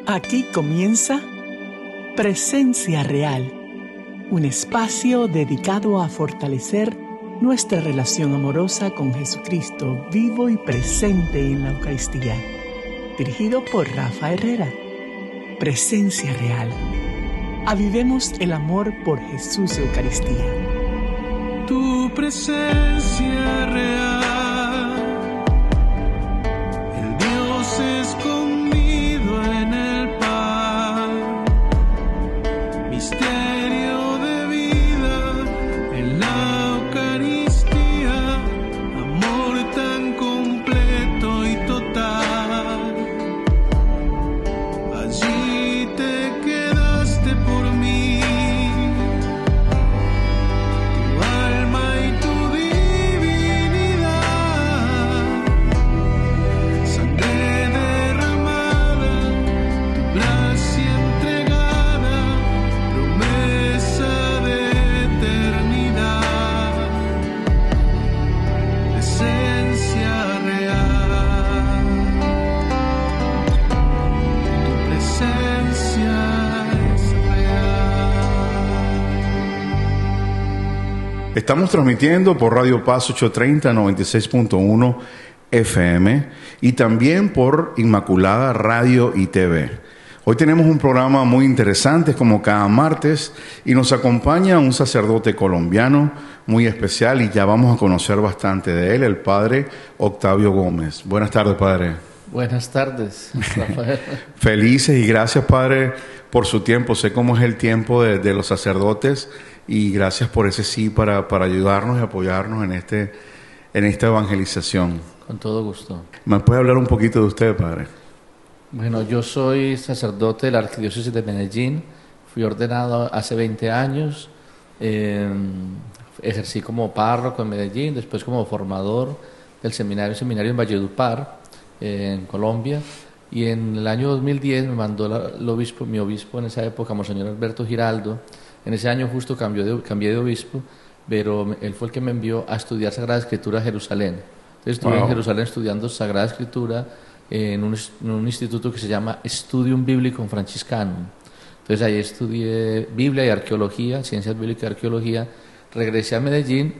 Aquí comienza Presencia Real, un espacio dedicado a fortalecer nuestra relación amorosa con Jesucristo vivo y presente en la Eucaristía. Dirigido por Rafa Herrera. Presencia Real. Avivemos el amor por Jesús Eucaristía. Tu presencia real. Escondido en el pan, misterio de vida en la Eucaristía, amor tan completo y total. Allí te quedaste por mí, tu alma y tu divinidad, sangre Estamos transmitiendo por Radio Paz 830 96.1 FM y también por Inmaculada Radio y TV. Hoy tenemos un programa muy interesante como cada martes y nos acompaña un sacerdote colombiano muy especial y ya vamos a conocer bastante de él, el padre Octavio Gómez. Buenas tardes, padre. Buenas tardes, Rafael. Felices y gracias, padre, por su tiempo. Sé cómo es el tiempo de los sacerdotes y gracias por ese sí para ayudarnos y apoyarnos en esta evangelización. Con todo gusto. ¿Me puede hablar un poquito de usted, padre? Bueno, yo soy sacerdote de la Arquidiócesis de Medellín. Fui ordenado hace 20 años. Ejercí como párroco en Medellín, después como formador del seminario en Valledupar, en Colombia. Y en el año 2010 me mandó mi obispo en esa época, Monseñor Alberto Giraldo. En ese año justo cambié de obispo, pero él fue el que me envió a estudiar Sagrada Escritura a Jerusalén. Entonces estuve en Jerusalén estudiando Sagrada Escritura en un instituto que se llama Studium Biblicum Franciscanum. Entonces ahí estudié Biblia y Arqueología, Ciencias Bíblicas y Arqueología. Regresé a Medellín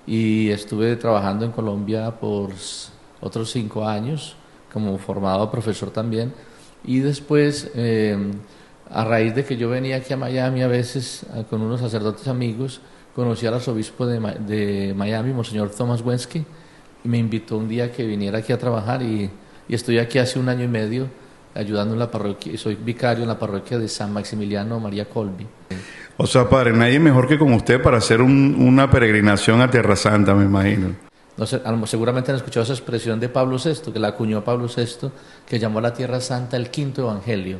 y estuve trabajando en Colombia por otros 5 años, como formado profesor también. Y después, a raíz de que yo venía aquí a Miami a veces con unos sacerdotes amigos, conocí al arzobispo de Miami, Monseñor Thomas Wensky, y me invitó un día que viniera aquí a trabajar y estoy aquí hace 1 año y medio ayudando en la parroquia, soy vicario en la parroquia de San Maximiliano María Colby. O sea, padre, nadie mejor que con usted para hacer una peregrinación a Tierra Santa, me imagino. No sé, seguramente han escuchado esa expresión de Pablo VI, que la acuñó Pablo VI, que llamó a la Tierra Santa el quinto evangelio.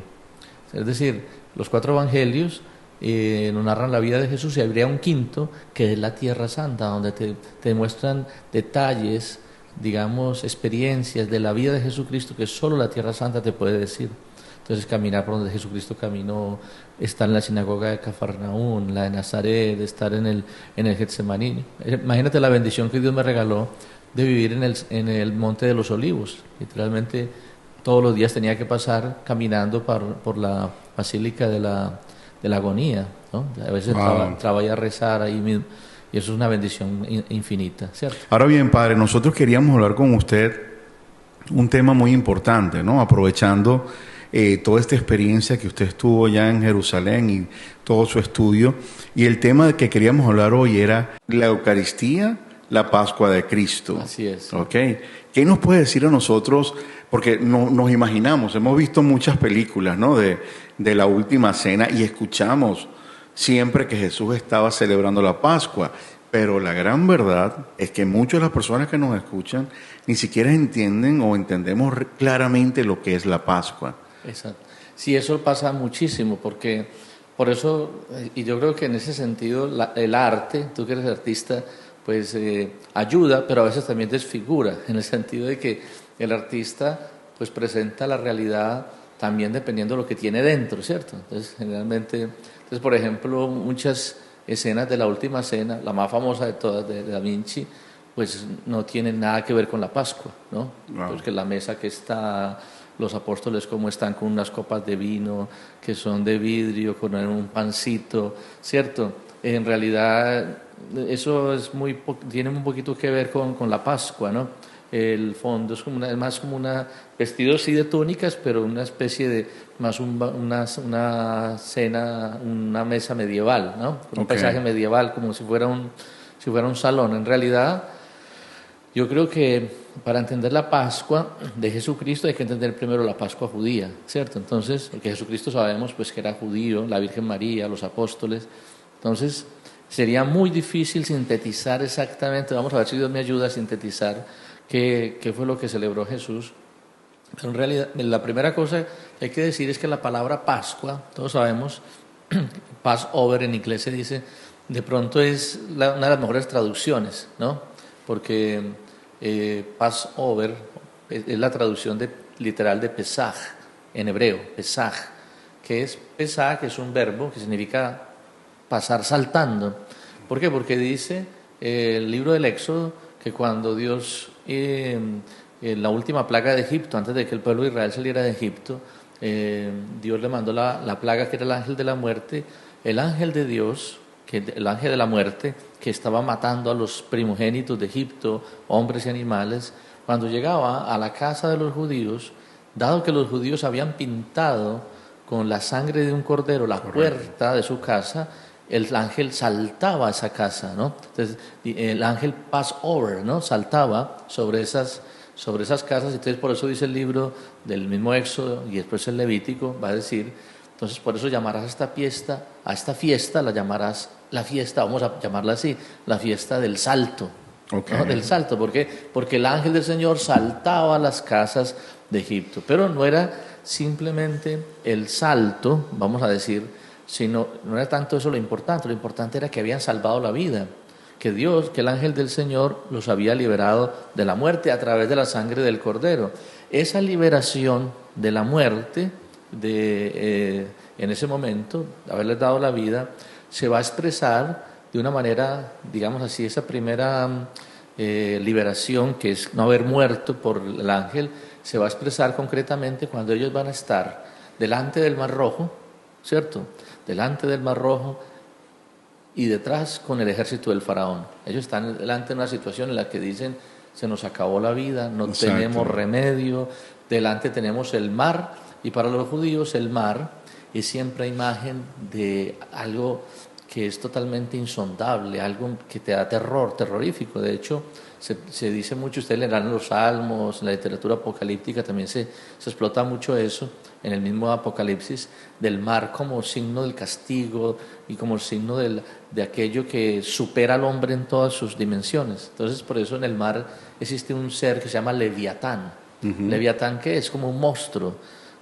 Es decir, los 4 evangelios nos narran la vida de Jesús y habría un quinto que es la Tierra Santa, donde te muestran detalles, digamos, experiencias de la vida de Jesucristo que solo la Tierra Santa te puede decir. Entonces, caminar por donde Jesucristo caminó, estar en la sinagoga de Cafarnaún, la de Nazaret, estar en el Getsemaní. Imagínate la bendición que Dios me regaló de vivir en el Monte de los Olivos. Literalmente, todos los días tenía que pasar caminando por la Basílica de la Agonía, ¿no? A veces trabajaba a rezar ahí mismo. Y eso es una bendición infinita, ¿cierto? Ahora bien, padre, nosotros queríamos hablar con usted un tema muy importante, ¿no? Aprovechando toda esta experiencia que usted estuvo ya en Jerusalén y todo su estudio. Y el tema de que queríamos hablar hoy era la Eucaristía, la Pascua de Cristo. Así es. ¿Okay? ¿Qué nos puede decir a nosotros? Porque nos imaginamos, hemos visto muchas películas, ¿no? de la Última Cena y escuchamos siempre que Jesús estaba celebrando la Pascua, pero la gran verdad es que muchas de las personas que nos escuchan ni siquiera entienden o entendemos claramente lo que es la Pascua. Exacto. Sí, eso pasa muchísimo, porque por eso, y yo creo que en ese sentido el arte, tú que eres artista, pues ayuda, pero a veces también desfigura, en el sentido de que el artista pues presenta la realidad también dependiendo de lo que tiene dentro, ¿cierto? Entonces, generalmente, por ejemplo, muchas escenas de la Última Cena, la más famosa de todas, de Da Vinci, pues no tienen nada que ver con la Pascua, ¿no? Wow. Porque la mesa que está los apóstoles cómo están con unas copas de vino que son de vidrio, con un pancito, ¿cierto? En realidad eso es tiene un poquito que ver con la Pascua, ¿no? El fondo es más como vestidos sí de túnicas, pero una especie de, más una cena, una mesa medieval, ¿no? Con un paisaje medieval, como si fuera un salón. En realidad, yo creo que para entender la Pascua de Jesucristo hay que entender primero la Pascua judía, ¿cierto? Entonces, porque Jesucristo sabemos pues que era judío, la Virgen María, los apóstoles. Entonces, sería muy difícil sintetizar exactamente, vamos a ver si Dios me ayuda a sintetizar qué fue lo que celebró Jesús. Pero en realidad, la primera cosa que hay que decir es que la palabra Pascua, todos sabemos, Passover en inglés se dice, de pronto es una de las mejores traducciones, ¿no? Porque Passover es la traducción literal de Pesaj, en hebreo, Pesaj, que es un verbo que significa pasar saltando. ¿Por qué? Porque dice el libro del Éxodo que cuando Dios, en la última plaga de Egipto, antes de que el pueblo de Israel saliera de Egipto, Dios le mandó la plaga que era el ángel de la muerte, el ángel de Dios, el ángel de la muerte, que estaba matando a los primogénitos de Egipto, hombres y animales. Cuando llegaba a la casa de los judíos, dado que los judíos habían pintado con la sangre de un cordero la puerta de su casa, el ángel saltaba a esa casa, ¿no? Entonces, el ángel Passover, ¿no? Saltaba sobre esas casas. Entonces, por eso dice el libro del mismo Éxodo y después el Levítico, va a decir, entonces por eso llamarás a esta fiesta la llamarás la fiesta, vamos a llamarla así, la fiesta del salto. ¿No? Del salto, ¿por qué? Porque el ángel del Señor saltaba a las casas de Egipto, pero no era simplemente el salto, vamos a decir, sino no era tanto eso lo importante era que habían salvado la vida, que el ángel del Señor los había liberado de la muerte a través de la sangre del Cordero. Esa liberación de la muerte, en ese momento, haberles dado la vida, se va a expresar de una manera, digamos así, esa primera liberación, que es no haber muerto por el ángel, se va a expresar concretamente cuando ellos van a estar delante del Mar Rojo, ¿cierto? Delante del Mar Rojo y detrás con el ejército del faraón. Ellos están delante de una situación en la que dicen, se nos acabó la vida, no tenemos remedio, delante tenemos el mar, y para los judíos el mar es siempre imagen de algo que es totalmente insondable, algo que te da terrorífico. De hecho, se dice mucho, ustedes leerán en los Salmos, en la literatura apocalíptica también se explota mucho eso, en el mismo Apocalipsis, del mar como signo del castigo y como signo de aquello que supera al hombre en todas sus dimensiones. Entonces, por eso en el mar existe un ser que se llama Leviatán. Leviatán, que es como un monstruo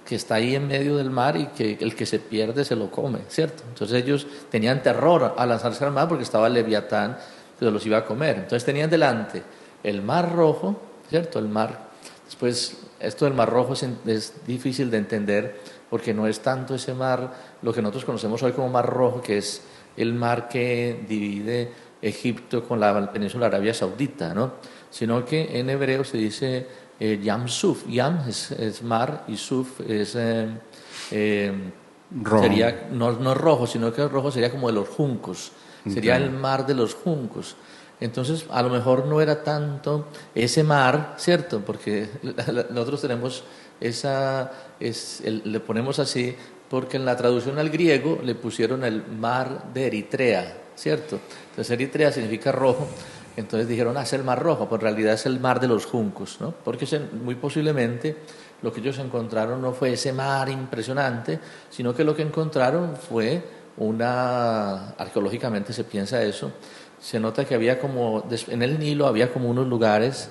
que está ahí en medio del mar y que el que se pierde se lo come, ¿cierto? Entonces ellos tenían terror al lanzarse al mar porque estaba el Leviatán que los iba a comer. Entonces tenían delante el Mar Rojo, ¿cierto? El mar. Después, esto del Mar Rojo es difícil de entender porque no es tanto ese mar, lo que nosotros conocemos hoy como Mar Rojo, que es el mar que divide Egipto con la península de Arabia Saudita, ¿no? Sino que en hebreo se dice Yam Suf. Yam es mar y Suf es rojo. Sería no rojo, sino que el rojo sería como de los juncos, sería el mar de los juncos. Entonces, a lo mejor no era tanto ese mar, ¿cierto? Porque nosotros tenemos le ponemos así, porque en la traducción al griego le pusieron el mar de Eritrea, ¿cierto? Entonces, Eritrea significa rojo. Entonces dijeron, es el Mar Rojo, pero en realidad es el mar de los juncos, ¿no? Porque muy posiblemente lo que ellos encontraron no fue ese mar impresionante, sino que lo que encontraron fue arqueológicamente se piensa eso, se nota que había en el Nilo había como unos lugares,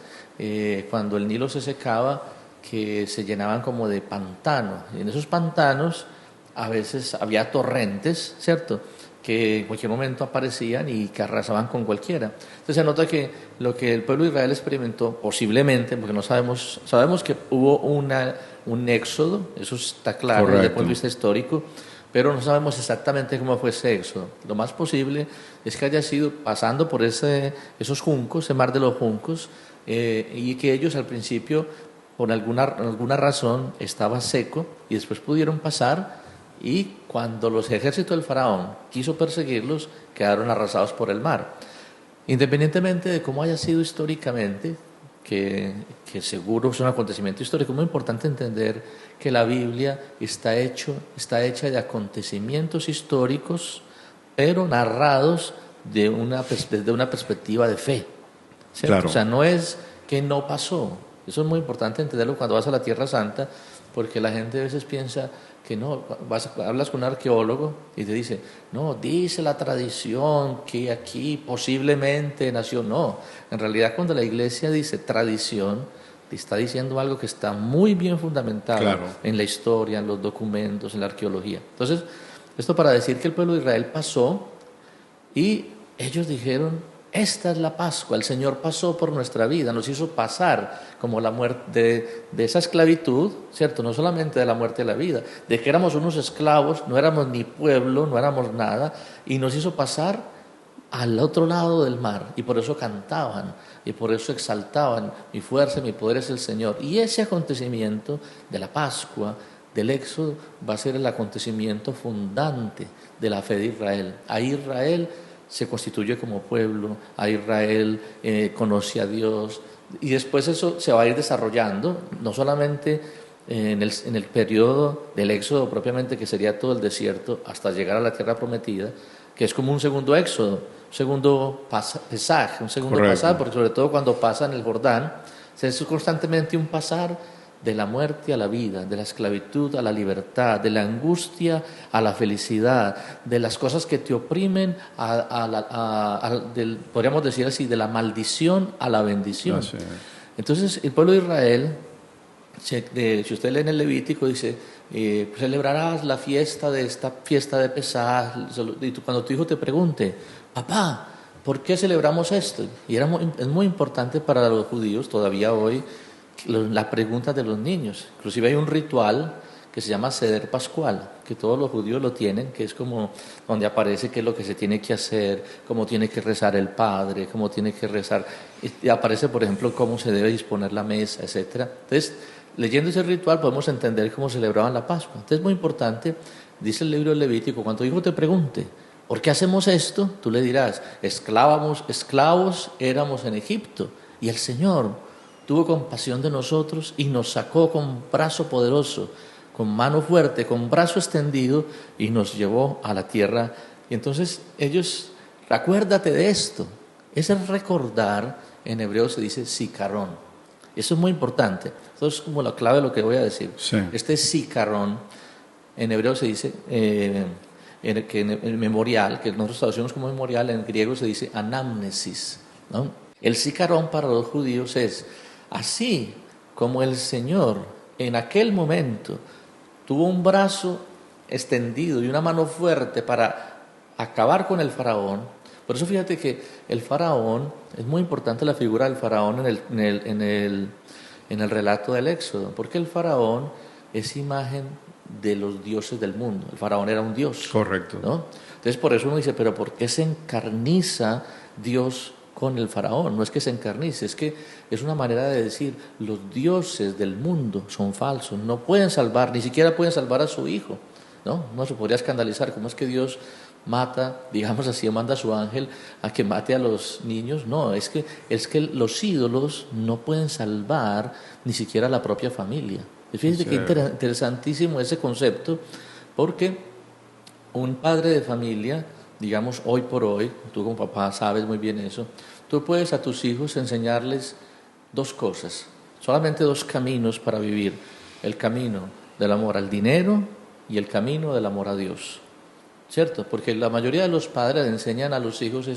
cuando el Nilo se secaba, que se llenaban como de pantano, y en esos pantanos a veces había torrentes, ¿cierto?, que en cualquier momento aparecían y que arrasaban con cualquiera. Entonces se nota que lo que el pueblo de Israel experimentó, posiblemente, porque no sabemos que hubo un éxodo, eso está claro desde el punto de vista histórico, pero no sabemos exactamente cómo fue ese éxodo. Lo más posible es que haya sido pasando por esos juncos, ese mar de los juncos, y que ellos al principio por alguna razón estaba seco y después pudieron pasar, y cuando los ejércitos del faraón quiso perseguirlos, quedaron arrasados por el mar. Independientemente de cómo haya sido históricamente, que seguro es un acontecimiento histórico, es muy importante entender que la Biblia está hecha de acontecimientos históricos, pero narrados desde una perspectiva de fe, ¿cierto? Claro. O sea, no es que no pasó. Eso es muy importante entenderlo cuando vas a la Tierra Santa, porque la gente a veces piensa que no, hablas con un arqueólogo y te dice, no, dice la tradición que aquí posiblemente nació. No, en realidad cuando la iglesia dice tradición, te está diciendo algo que está muy bien fundamentado, claro, en la historia, en los documentos, en la arqueología. Entonces, esto para decir que el pueblo de Israel pasó y ellos dijeron, esta es la Pascua, el Señor pasó por nuestra vida, nos hizo pasar como la muerte de esa esclavitud, ¿cierto? No solamente de la muerte de la vida, de que éramos unos esclavos, no éramos ni pueblo, no éramos nada, y nos hizo pasar al otro lado del mar, y por eso cantaban, y por eso exaltaban, mi fuerza, mi poder es el Señor. Y ese acontecimiento de la Pascua, del Éxodo, va a ser el acontecimiento fundante de la fe de Israel. Ahí Israel se constituye como pueblo, a Israel conoce a Dios, y después eso se va a ir desarrollando, no solamente en el periodo del Éxodo propiamente, que sería todo el desierto, hasta llegar a la tierra prometida, que es como un segundo Éxodo, un segundo pasaje, un segundo pasar, porque sobre todo cuando pasan el Jordán, es constantemente un pasar de la muerte a la vida, de la esclavitud a la libertad, de la angustia a la felicidad, de las cosas que te oprimen, podríamos decir así, de la maldición a la bendición. Entonces, el pueblo de Israel, si usted lee en el Levítico, dice, celebrarás la fiesta de esta fiesta de Pesaj, y cuando tu hijo te pregunte, papá, ¿por qué celebramos esto? Y es muy importante para los judíos todavía hoy, la pregunta de los niños. Inclusive hay un ritual que se llama Seder Pascual, que todos los judíos lo tienen, que es como donde aparece qué es lo que se tiene que hacer, cómo tiene que rezar el padre, cómo tiene que rezar, y aparece, por ejemplo, cómo se debe disponer la mesa, etc. Entonces, leyendo ese ritual podemos entender cómo celebraban la Pascua. Entonces, es muy importante, dice el libro del Levítico, cuando tu hijo te pregunte, ¿por qué hacemos esto? Tú le dirás, esclavos éramos en Egipto, y el Señor tuvo compasión de nosotros y nos sacó con brazo poderoso, con mano fuerte, con brazo extendido, y nos llevó a la tierra. Y entonces ellos, acuérdate de esto. Ese recordar, en hebreo se dice sicarón. Eso es muy importante. Eso es como la clave de lo que voy a decir. Sí. Este sicarón, en hebreo se dice, en memorial, que nosotros traducimos como memorial, en griego se dice anamnesis, ¿no? El sicarón para los judíos es, así como el Señor en aquel momento tuvo un brazo extendido y una mano fuerte para acabar con el faraón. Por eso fíjate que el faraón, es muy importante la figura del faraón en el relato del Éxodo, porque el faraón es imagen de los dioses del mundo. El faraón era un dios. Correcto. ¿No? Entonces por eso uno dice, pero ¿por qué se encarniza Dios con el faraón? No es que se encarnice, es que es una manera de decir, los dioses del mundo son falsos, no pueden salvar, ni siquiera pueden salvar a su hijo, ¿no? Uno se podría escandalizar, ¿cómo es que Dios mata, digamos así, manda a su ángel a que mate a los niños? No, es que los ídolos no pueden salvar ni siquiera a la propia familia. Fíjense que interesantísimo ese concepto, porque un padre de familia, digamos hoy por hoy, tú como papá sabes muy bien eso, tú puedes a tus hijos enseñarles dos cosas, solamente dos caminos para vivir: el camino del amor al dinero y el camino del amor a Dios, ¿cierto? Porque la mayoría de los padres enseñan a los hijos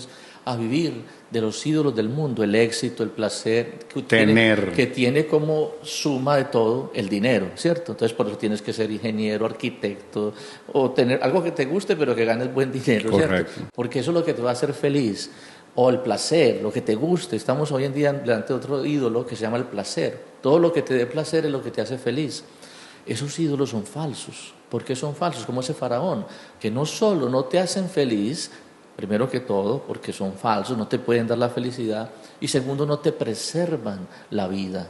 a vivir de los ídolos del mundo, el éxito, el placer, que tiene como suma de todo el dinero, ¿cierto? Entonces por eso tienes que ser ingeniero, arquitecto, o tener algo que te guste pero que ganes buen dinero, correcto, ¿cierto? Porque eso es lo que te va a hacer feliz, o el placer, lo que te guste. Estamos hoy en día delante de otro ídolo que se llama el placer. Todo lo que te dé placer es lo que te hace feliz. Esos ídolos son falsos. ¿Por qué son falsos? Como ese faraón, que no solo no te hacen feliz, primero que todo, porque son falsos, no te pueden dar la felicidad, y segundo, no te preservan la vida.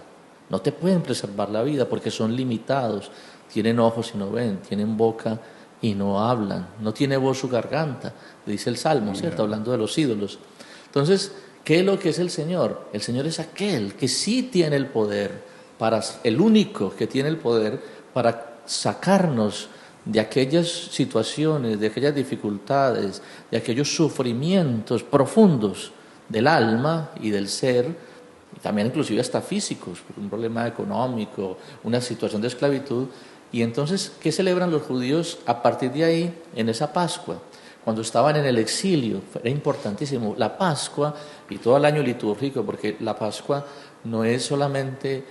No te pueden preservar la vida porque son limitados. Tienen ojos y no ven, tienen boca y no hablan, no tiene voz su garganta, dice el Salmo, ¿cierto? Hablando de los ídolos. Entonces, ¿qué es lo que es el Señor? El Señor es aquel que sí tiene el poder, el único que tiene el poder para sacarnos de aquellas situaciones, de aquellas dificultades, de aquellos sufrimientos profundos del alma y del ser, y también inclusive hasta físicos, un problema económico, una situación de esclavitud. Y entonces, ¿qué celebran los judíos a partir de ahí en esa Pascua? Cuando estaban en el exilio, era importantísimo la Pascua y todo el año litúrgico, porque la Pascua no es solamente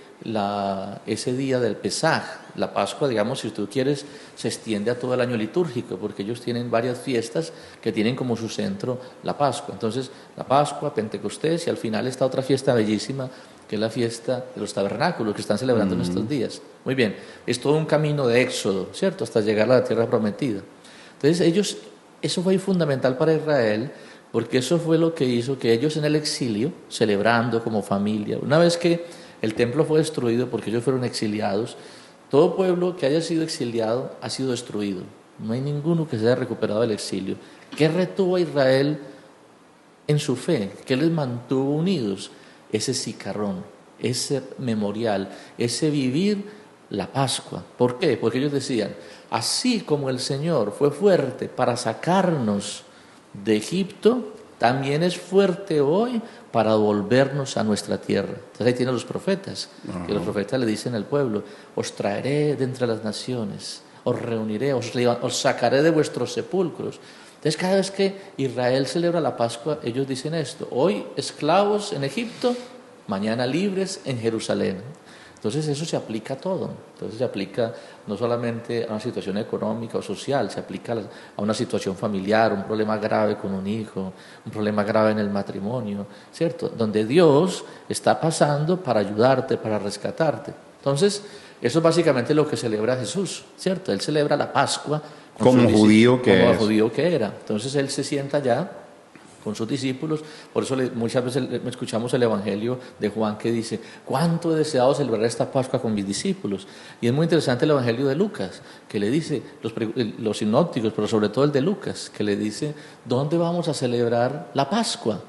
ese día del Pesaj. La Pascua, digamos, si tú quieres, se extiende a todo el año litúrgico, porque ellos tienen varias fiestas que tienen como su centro la Pascua. Entonces, la Pascua, Pentecostés, y al final está otra fiesta bellísima, que es la fiesta de los tabernáculos que están celebrando en estos días. Muy bien, es todo un camino de éxodo, ¿cierto?, hasta llegar a la tierra prometida. Entonces, eso fue fundamental para Israel, porque eso fue lo que hizo que ellos en el exilio, celebrando como familia, una vez que el templo fue destruido porque ellos fueron exiliados, todo pueblo que haya sido exiliado ha sido destruido. No hay ninguno que se haya recuperado del exilio. ¿Qué retuvo a Israel en su fe? ¿Qué les mantuvo unidos? Ese sicarrón, ese memorial, ese vivir la Pascua. ¿Por qué? Porque ellos decían, así como el Señor fue fuerte para sacarnos de Egipto, también es fuerte hoy para volvernos a nuestra tierra. Entonces ahí tienen los profetas, que los profetas le dicen al pueblo, os traeré de entre las naciones, os reuniré, os sacaré de vuestros sepulcros. Entonces cada vez que Israel celebra la Pascua, ellos dicen esto, hoy esclavos en Egipto, mañana libres en Jerusalén. Entonces eso se aplica a todo. Entonces se aplica no solamente a una situación económica o social, se aplica a una situación familiar, un problema grave con un hijo, un problema grave en el matrimonio, ¿cierto? Donde Dios está pasando para ayudarte, para rescatarte. Entonces eso es básicamente lo que celebra Jesús, ¿cierto? Él celebra la Pascua como judío que era. Entonces él se sienta allá con sus discípulos, por eso muchas veces escuchamos el Evangelio de Juan que dice, ¿cuánto he deseado celebrar esta Pascua con mis discípulos? Y es muy interesante el Evangelio de Lucas, que le dice, los sinópticos, pero sobre todo el de Lucas, que le dice, ¿dónde vamos a celebrar la Pascua?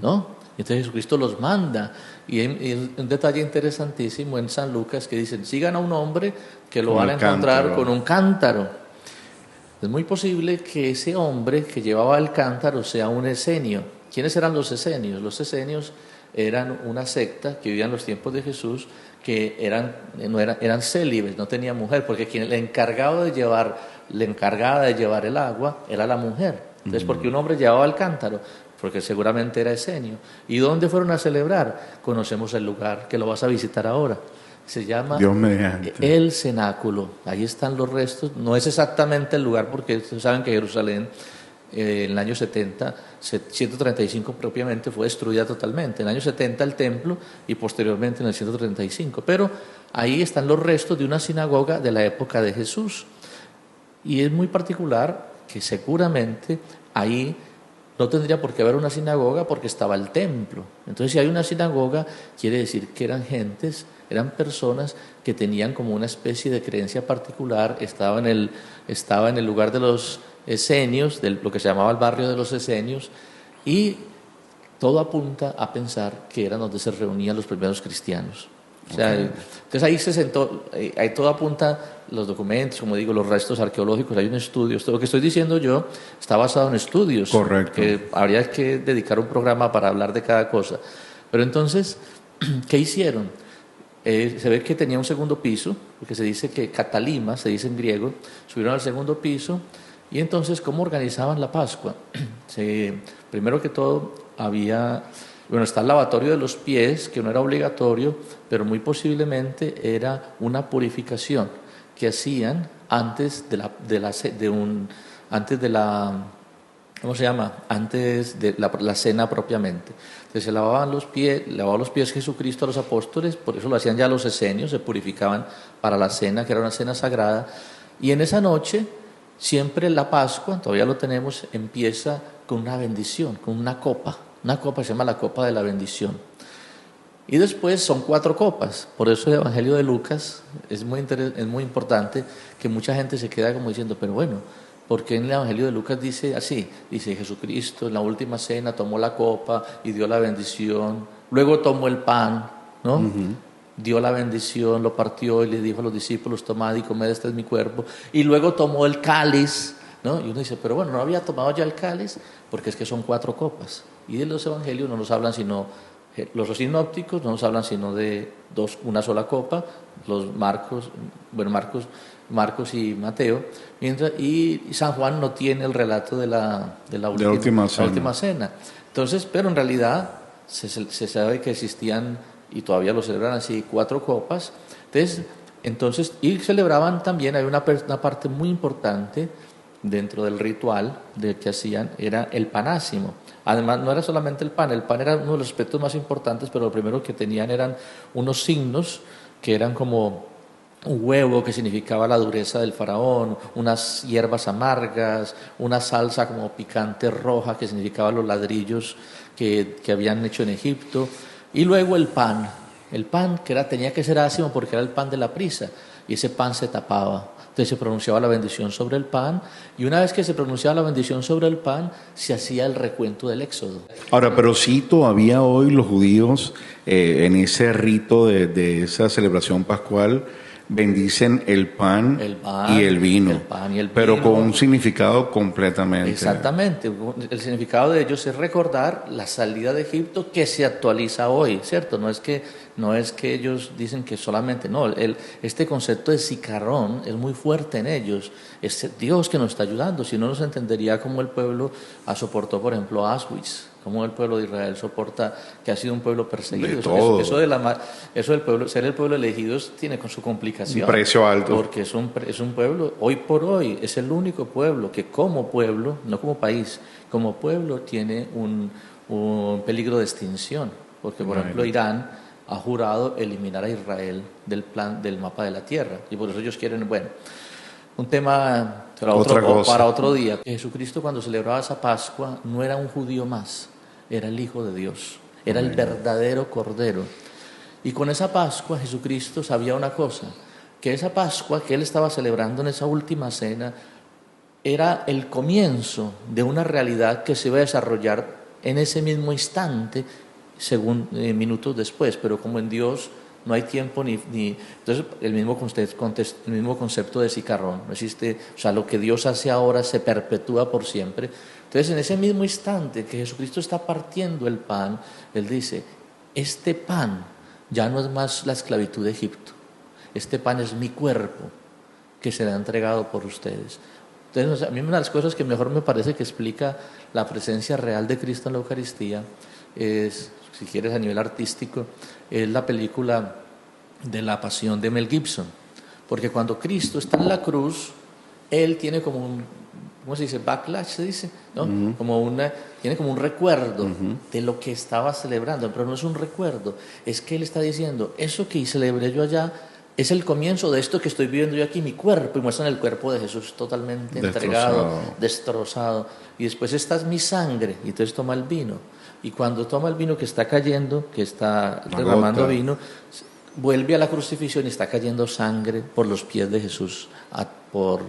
¿No? Entonces Jesucristo los manda, y hay un detalle interesantísimo en San Lucas que dicen, sigan a un hombre que lo van a encontrar con un cántaro. Es muy posible que ese hombre que llevaba el cántaro sea un esenio. ¿Quiénes eran los esenios? Los esenios eran una secta que vivía en los tiempos de Jesús, que eran célibes, no tenían mujer, porque quien la encargada de llevar el agua era la mujer. Entonces, ¿por qué un hombre llevaba el cántaro? Porque seguramente era esenio. ¿Y dónde fueron a celebrar? Conocemos el lugar, que lo vas a visitar ahora. Se llama el cenáculo. Ahí están los restos. No es exactamente el lugar, porque ustedes saben que Jerusalén en el año 70, 135 propiamente, fue destruida totalmente. En el año 70 el templo y posteriormente en el 135. Pero ahí están los restos de una sinagoga de la época de Jesús. Y es muy particular que seguramente ahí no tendría por qué haber una sinagoga porque estaba el templo. Entonces, si hay una sinagoga, quiere decir que eran personas que tenían como una especie de creencia particular, estaba en el lugar de los esenios, de lo que se llamaba el barrio de los esenios, y todo apunta a pensar que era donde se reunían los primeros cristianos. O sea, entonces ahí se sentó, ahí todo apunta, los documentos, como digo, los restos arqueológicos, hay un estudio. Todo lo que estoy diciendo yo está basado en estudios. Correcto. Que habría que dedicar un programa para hablar de cada cosa. Pero entonces, ¿qué hicieron? Se ve que tenía un segundo piso, porque se dice que Catalima, se dice en griego, subieron al segundo piso, y entonces, ¿cómo organizaban la Pascua? Primero que todo, está el lavatorio de los pies, que no era obligatorio, pero muy posiblemente era una purificación que hacían antes de la cena propiamente. Entonces se lavaba los pies Jesucristo a los apóstoles, por eso lo hacían ya los esenios, se purificaban para la cena, que era una cena sagrada, y en esa noche, siempre la Pascua, todavía lo tenemos, empieza con una bendición, con una copa se llama la copa de la bendición. Y después son 4 copas. Por eso el Evangelio de Lucas es muy importante, que mucha gente se queda como diciendo, pero bueno, ¿por qué en el Evangelio de Lucas dice así? Dice, Jesucristo en la última cena tomó la copa y dio la bendición, luego tomó el pan, ¿no? Dio la bendición, lo partió y le dijo a los discípulos, tomad y comed, este es mi cuerpo. Y luego tomó el cáliz, ¿no? Y uno dice, pero bueno, ¿no había tomado ya el cáliz? Porque es que son 4 copas. Y de los Evangelios no nos hablan sino... Los sinópticos no nos hablan sino de una sola copa, los Marcos y Mateo, y San Juan no tiene el relato de la última cena. Entonces, pero en realidad se sabe que existían, y todavía lo celebran así, 4 copas. Entonces, y celebraban también, hay una parte muy importante dentro del ritual que hacían, era el panásimo. Además, no era solamente el pan era uno de los aspectos más importantes, pero lo primero que tenían eran unos signos que eran como un huevo que significaba la dureza del faraón, unas hierbas amargas, una salsa como picante roja que significaba los ladrillos que habían hecho en Egipto, y luego el pan que tenía que ser ácimo porque era el pan de la prisa, y ese pan se tapaba. Entonces se pronunciaba la bendición sobre el pan, y una vez que se pronunciaba la bendición sobre el pan, se hacía el recuento del Éxodo. Ahora, pero sí todavía hoy los judíos en ese rito de esa celebración pascual bendicen el pan y el vino, pero con un significado completamente... Exactamente, el significado de ellos es recordar la salida de Egipto que se actualiza hoy, ¿cierto? No es que ellos dicen que solamente, no, este concepto de sicarón es muy fuerte en ellos, es Dios que nos está ayudando, si no nos entendería cómo el pueblo soportó, por ejemplo, Auschwitz, cómo el pueblo de Israel soporta que ha sido un pueblo perseguido. Eso del pueblo, ser el pueblo elegido tiene con su complicación. Un precio alto. Porque es un pueblo, hoy por hoy, es el único pueblo que como pueblo, no como país, como pueblo tiene un peligro de extinción. Porque, por ejemplo, Irán ha jurado eliminar a Israel del mapa de la tierra. Y por eso ellos quieren, bueno, un tema para otro día. Jesucristo, cuando celebraba esa Pascua, no era un judío más, era el Hijo de Dios, era el verdadero Cordero. Y con esa Pascua Jesucristo sabía una cosa, que esa Pascua que él estaba celebrando en esa última cena era el comienzo de una realidad que se iba a desarrollar en ese mismo instante, según minutos después, pero como en Dios no hay tiempo ni entonces el mismo concepto de sicarrón no existe, o sea, lo que Dios hace ahora se perpetúa por siempre. Entonces, en ese mismo instante que Jesucristo está partiendo el pan, él dice, este pan ya no es más la esclavitud de Egipto, este pan es mi cuerpo que será entregado por ustedes. Entonces, a mí una de las cosas que mejor me parece que explica la presencia real de Cristo en la Eucaristía es, si quieres a nivel artístico, es la película de la Pasión de Mel Gibson, porque cuando Cristo está en la cruz, él tiene como un, ¿cómo se dice? Backlash se dice, ¿no? Tiene como un recuerdo de lo que estaba celebrando, pero no es un recuerdo, es que él está diciendo, eso que celebré yo allá es el comienzo de esto que estoy viviendo yo aquí, mi cuerpo, y muestran el cuerpo de Jesús totalmente entregado, destrozado, y después esta es mi sangre, y entonces toma el vino, y cuando toma el vino que está cayendo, que está derramando vino, vuelve a la crucifixión y está cayendo sangre por los pies de Jesús, por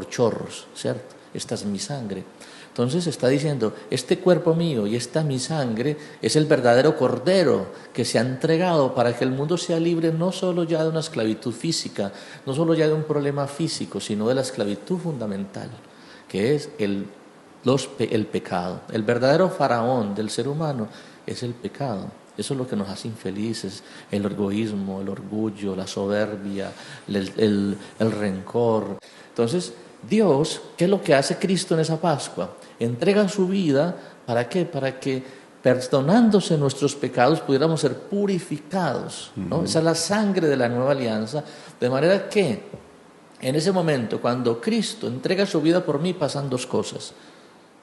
chorros, ¿cierto? Esta es mi sangre. Entonces está diciendo, este cuerpo mío y esta mi sangre es el verdadero Cordero que se ha entregado para que el mundo sea libre no solo ya de una esclavitud física, no solo ya de un problema físico, sino de la esclavitud fundamental, que es el pecado. El verdadero faraón del ser humano es el pecado. Eso es lo que nos hace infelices, el egoísmo, el orgullo, la soberbia, el rencor. Entonces, Dios, ¿qué es lo que hace Cristo en esa Pascua? Entrega su vida, ¿para qué? Para que perdonándose nuestros pecados pudiéramos ser purificados, ¿no? Esa es la sangre de la nueva alianza, de manera que en ese momento, cuando Cristo entrega su vida por mí, pasan 2 cosas.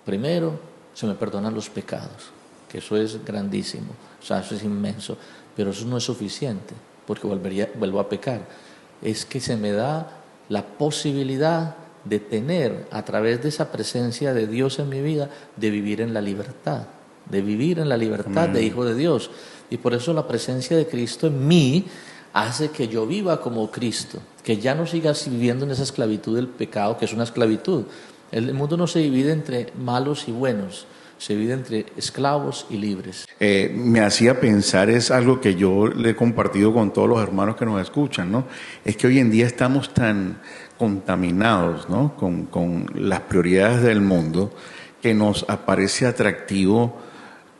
Primero, se me perdonan los pecados, que eso es grandísimo, o sea, eso es inmenso, pero eso no es suficiente, porque vuelvo a pecar. Es que se me da la posibilidad de tener, a través de esa presencia de Dios en mi vida, de vivir en la libertad, de vivir en la libertad de hijo de Dios. Y por eso la presencia de Cristo en mí hace que yo viva como Cristo, que ya no siga viviendo en esa esclavitud del pecado, que es una esclavitud. El mundo no se divide entre malos y buenos, se divide entre esclavos y libres. Me hacía pensar, es algo que yo le he compartido con todos los hermanos que nos escuchan, ¿no? Es que hoy en día estamos tan contaminados, ¿no? con las prioridades del mundo, que nos aparece atractivo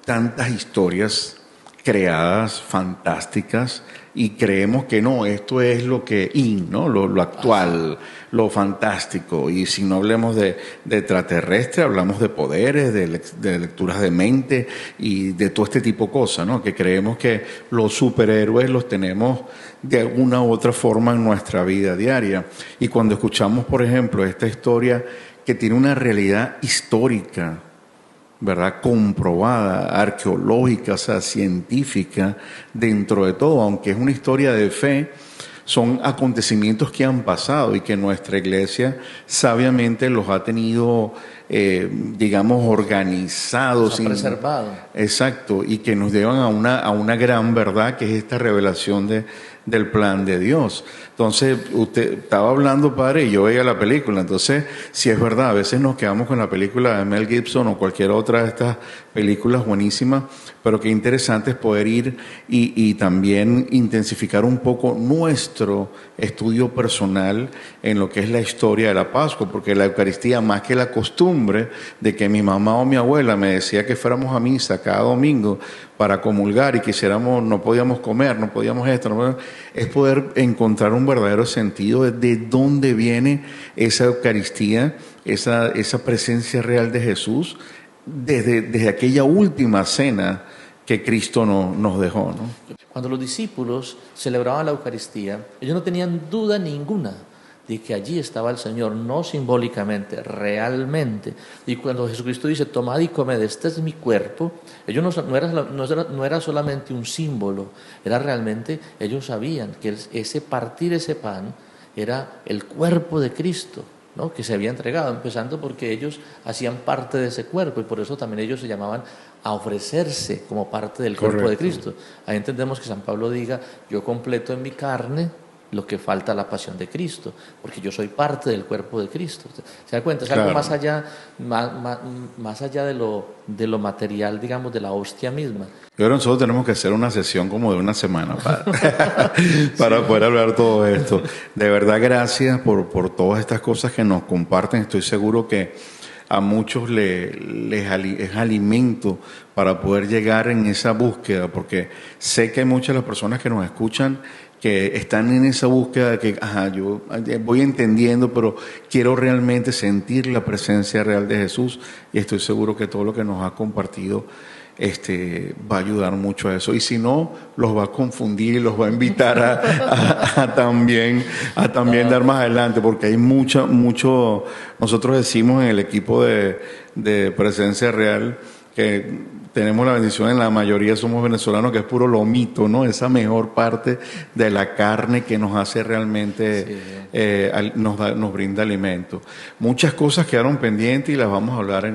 tantas historias creadas, fantásticas, y creemos que no, esto es lo que ¿no? Lo actual, lo fantástico. Y si no hablamos de extraterrestre, hablamos de poderes, de lecturas de mente y de todo este tipo de cosas, ¿no? Que creemos que los superhéroes los tenemos de alguna u otra forma en nuestra vida diaria. Y cuando escuchamos, por ejemplo, esta historia que tiene una realidad histórica, ¿verdad? Comprobada, arqueológica, o sea, científica, dentro de todo, aunque es una historia de fe, son acontecimientos que han pasado y que nuestra iglesia sabiamente los ha tenido, digamos, organizados. Preservado. Exacto, y que nos llevan a una gran verdad, que es esta revelación del plan de Dios. Entonces, usted estaba hablando, padre, y yo veía la película. Entonces, si es verdad, a veces nos quedamos con la película de Mel Gibson o cualquier otra de estas películas buenísimas, pero qué interesante es poder ir y también intensificar un poco nuestro estudio personal en lo que es la historia de la Pascua, porque la Eucaristía, más que la costumbre de que mi mamá o mi abuela me decía que fuéramos a misa cada domingo para comulgar y quisiéramos, no podíamos comer, no podíamos esto, es poder encontrar un verdadero sentido de dónde viene esa Eucaristía, esa presencia real de Jesús, desde aquella última cena que Cristo nos dejó, ¿no? Cuando los discípulos celebraban la Eucaristía, ellos no tenían duda ninguna de que allí estaba el Señor, no simbólicamente, realmente. Y cuando Jesucristo dice, tomad y comed, este es mi cuerpo, ellos no era solamente un símbolo, era realmente, ellos sabían que partir ese pan era el cuerpo de Cristo, ¿no? Que se había entregado, empezando porque ellos hacían parte de ese cuerpo, y por eso también ellos se llamaban a ofrecerse como parte del cuerpo de Cristo. Ahí entendemos que San Pablo diga, yo completo en mi carne lo que falta a la pasión de Cristo, porque yo soy parte del cuerpo de Cristo. ¿Se da cuenta? Es algo más allá de lo material, digamos, de la hostia misma. Pero nosotros tenemos que hacer una sesión como de una semana para poder hablar todo esto. De verdad, gracias por todas estas cosas que nos comparten. Estoy seguro que a muchos es alimento para poder llegar en esa búsqueda, porque sé que hay muchas de las personas que nos escuchan que están en esa búsqueda de que, yo voy entendiendo, pero quiero realmente sentir la presencia real de Jesús, y estoy seguro que todo lo que nos ha compartido va a ayudar mucho a eso. Y si no, los va a confundir y los va a invitar a también dar más adelante, porque hay mucho, nosotros decimos en el equipo de Presencia Real que tenemos la bendición, en la mayoría somos venezolanos, que es puro lomito, ¿no? Esa mejor parte de la carne que nos hace realmente, nos brinda alimento. Muchas cosas quedaron pendientes y las vamos a hablar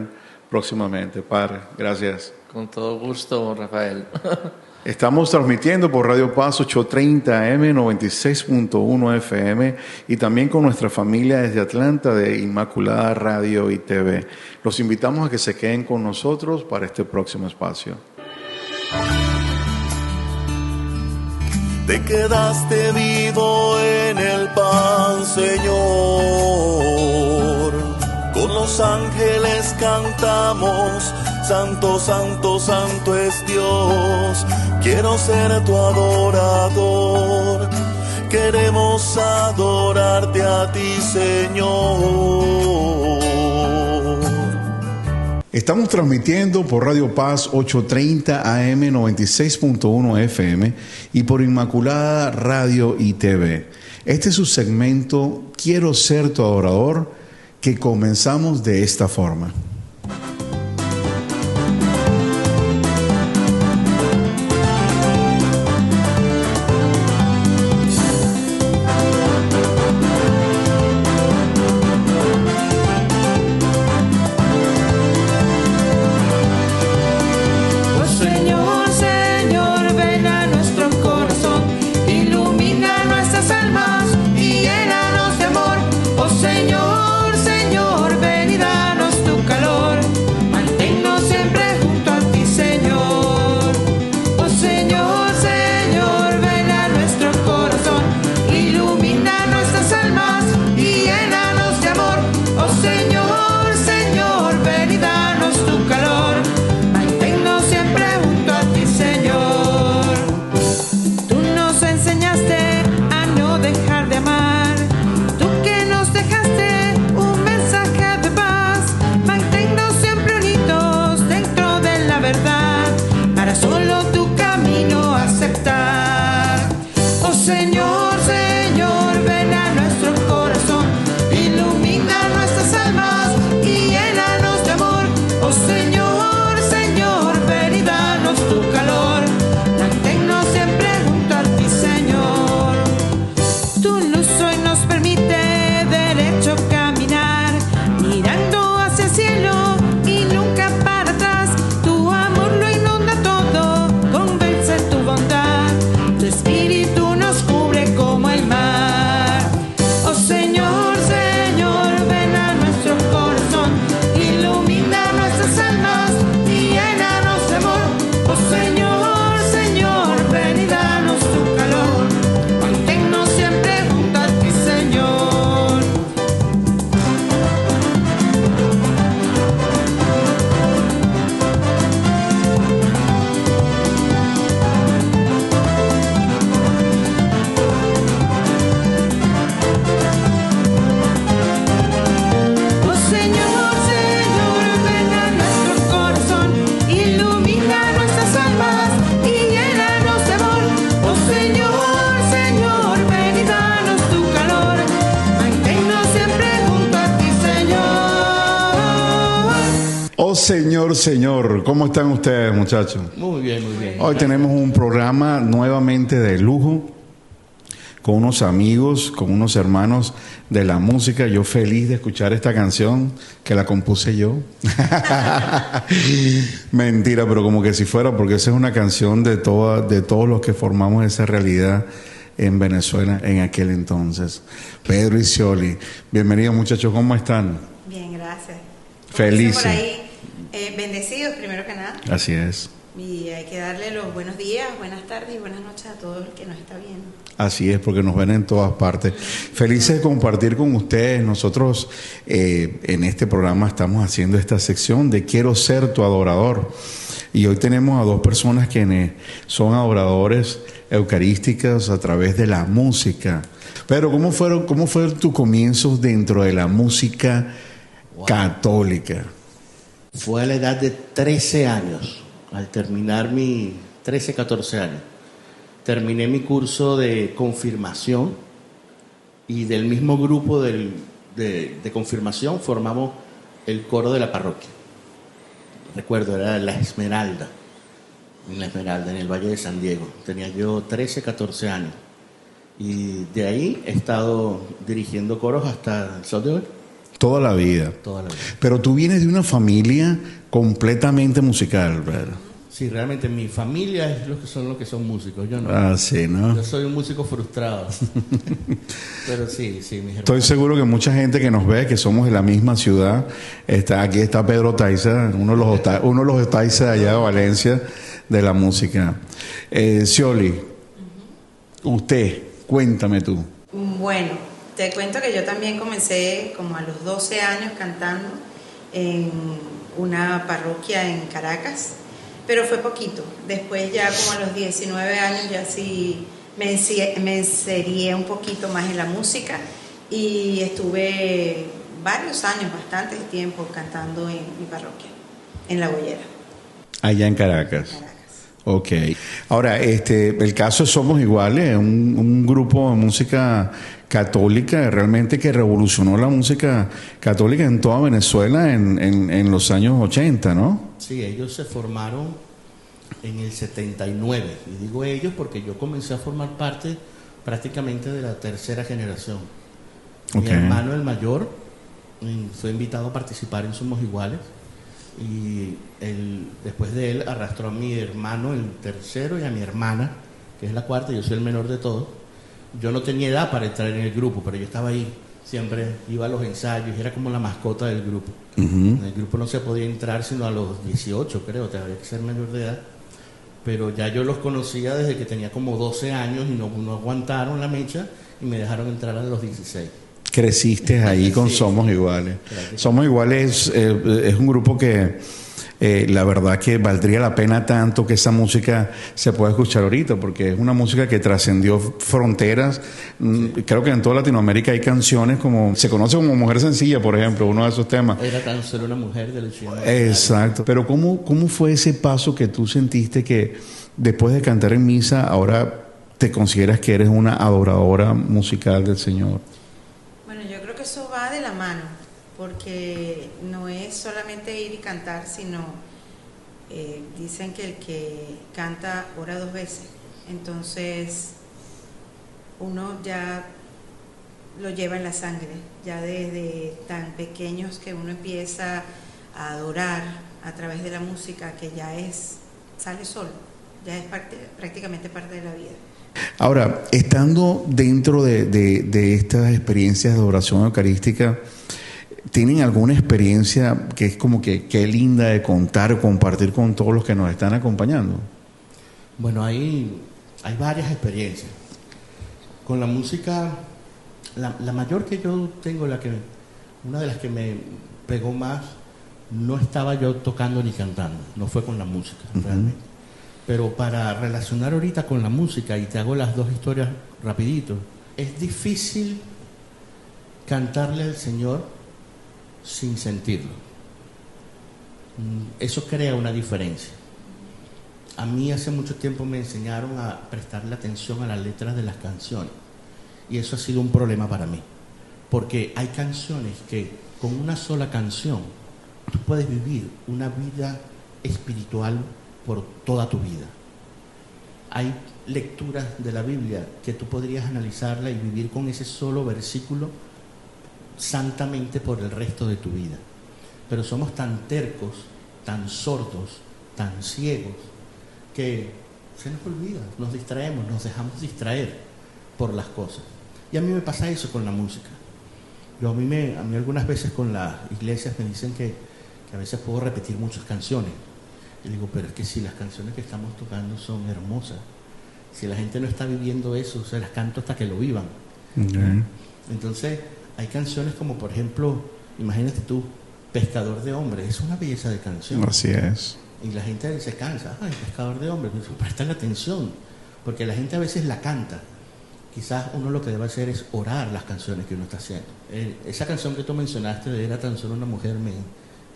próximamente. Padre, gracias. Con todo gusto, Rafael. Estamos transmitiendo por Radio Paz 830 AM, 96.1 FM, y también con nuestra familia desde Atlanta de Inmaculada Radio y TV. Los invitamos a que se queden con nosotros para este próximo espacio. Te quedaste vivo en el pan, Señor. Con los ángeles cantamos, Santo, Santo, Santo es Dios. Quiero ser tu adorador. Queremos adorarte a ti, Señor. Estamos transmitiendo por Radio Paz 830 AM, 96.1 FM y por Inmaculada Radio y TV. Este es su segmento Quiero ser tu adorador, que comenzamos de esta forma. Oh, señor, ¿cómo están ustedes, muchachos? Muy bien, muy bien. Hoy tenemos un programa nuevamente de lujo, con unos amigos, con unos hermanos de la música. Yo feliz de escuchar esta canción, que la compuse yo. Mentira, pero como que si fuera, porque esa es una canción de todos los que formamos esa realidad en Venezuela en aquel entonces. Pedro y Scioli, bienvenidos, muchachos, ¿cómo están? Bien, gracias. Felices. Por ahí, bendecidos primero que nada. Así es. Y hay que darle los buenos días, buenas tardes y buenas noches a todo el que nos está viendo. Así es, porque nos ven en todas partes. Felices de compartir con ustedes. Nosotros en este programa estamos haciendo esta sección de Quiero ser tu adorador. Y hoy tenemos a dos personas quienes son adoradores eucarísticos a través de la música. Pero ¿cómo fueron tus comienzos dentro de la música católica? Fue a la edad de 13 años, al terminar 14 años. Terminé mi curso de confirmación y del mismo grupo de confirmación formamos el coro de la parroquia. Recuerdo, era La Esmeralda, en el Valle de San Diego. Tenía yo 13, 14 años. Y de ahí he estado dirigiendo coros hasta el sol de hoy. Toda la vida. Toda la vida. Pero tú vienes de una familia completamente musical, ¿verdad? Sí, realmente mi familia es los que son músicos, yo no. Ah, sí, ¿no? Yo soy un músico frustrado. Pero sí, mis hermanos. Estoy seguro que mucha gente que nos ve, que somos de la misma ciudad, aquí está Pedro Taiza, uno de los Taiza allá de Valencia, de la música. Scioli, usted, cuéntame tú. Bueno, te cuento que yo también comencé como a los 12 años cantando en una parroquia en Caracas, pero fue poquito. Después ya como a los 19 años ya sí me inserié un poquito más en la música y estuve varios años, bastante tiempo cantando en mi parroquia, en La Boyera. Allá en Caracas. Ok. Ahora, el caso de Somos Iguales, un grupo de música católica realmente que revolucionó la música católica en toda Venezuela en los años 80, ¿no? Sí, ellos se formaron en el 79. Y digo ellos porque yo comencé a formar parte prácticamente de la tercera generación. Mi hermano, el mayor, fue invitado a participar en Somos Iguales. Y después de él arrastró a mi hermano, el tercero, y a mi hermana, que es la cuarta. Yo soy el menor de todos. Yo no tenía edad para entrar en el grupo, pero yo estaba ahí, siempre iba a los ensayos, era como la mascota del grupo. En el grupo no se podía entrar sino a los 18, creo, te había que ser mayor de edad. Pero ya yo los conocía desde que tenía como 12 años y no aguantaron la mecha y me dejaron entrar a los 16. Creciste ahí con sí. Somos Iguales. Somos Iguales es un grupo que la verdad que valdría la pena tanto que esa música se pueda escuchar ahorita, porque es una música que trascendió fronteras. Sí. Creo que en toda Latinoamérica hay canciones como, se conoce como Mujer Sencilla, por ejemplo, uno de esos temas. Era tan solo una mujer de Luciano. Exacto. Pero ¿cómo fue ese paso que tú sentiste que después de cantar en misa ahora te consideras que eres una adoradora musical del Señor? Eso va de la mano, porque no es solamente ir y cantar, sino dicen que el que canta ora 2 veces. Entonces uno ya lo lleva en la sangre, ya desde tan pequeños que uno empieza a adorar a través de la música, que ya sale solo, ya es prácticamente parte de la vida. Ahora, estando dentro de estas experiencias de adoración eucarística, ¿tienen alguna experiencia que es como que linda de contar o compartir con todos los que nos están acompañando? Bueno, hay varias experiencias. Con la música, la mayor que yo tengo, una de las que me pegó más, no estaba yo tocando ni cantando, no fue con la música, realmente. Pero para relacionar ahorita con la música, y te hago las dos historias rapidito, es difícil cantarle al Señor sin sentirlo. Eso crea una diferencia. A mí hace mucho tiempo me enseñaron a prestarle atención a las letras de las canciones, y eso ha sido un problema para mí, porque hay canciones que con una sola canción tú puedes vivir una vida espiritual por toda tu vida. Hay lecturas de la Biblia que tú podrías analizarla y vivir con ese solo versículo santamente por el resto de tu vida. Pero somos tan tercos, tan sordos, tan ciegos, que se nos olvida, nos distraemos, nos dejamos distraer por las cosas. Y a mí me pasa eso con la música. A mí algunas veces con las iglesias me dicen que a veces puedo repetir muchas canciones. Y digo, pero es que si las canciones que estamos tocando son hermosas, si la gente no está viviendo eso, se las canto hasta que lo vivan. Okay. Entonces, hay canciones como, por ejemplo, imagínate tú, Pescador de Hombres, es una belleza de canción. Así es. Y la gente se cansa, ay, Pescador de Hombres, pues, presta la atención, porque la gente a veces la canta. Quizás uno lo que debe hacer es orar las canciones que uno está haciendo. Esa canción que tú mencionaste de Era tan solo una mujer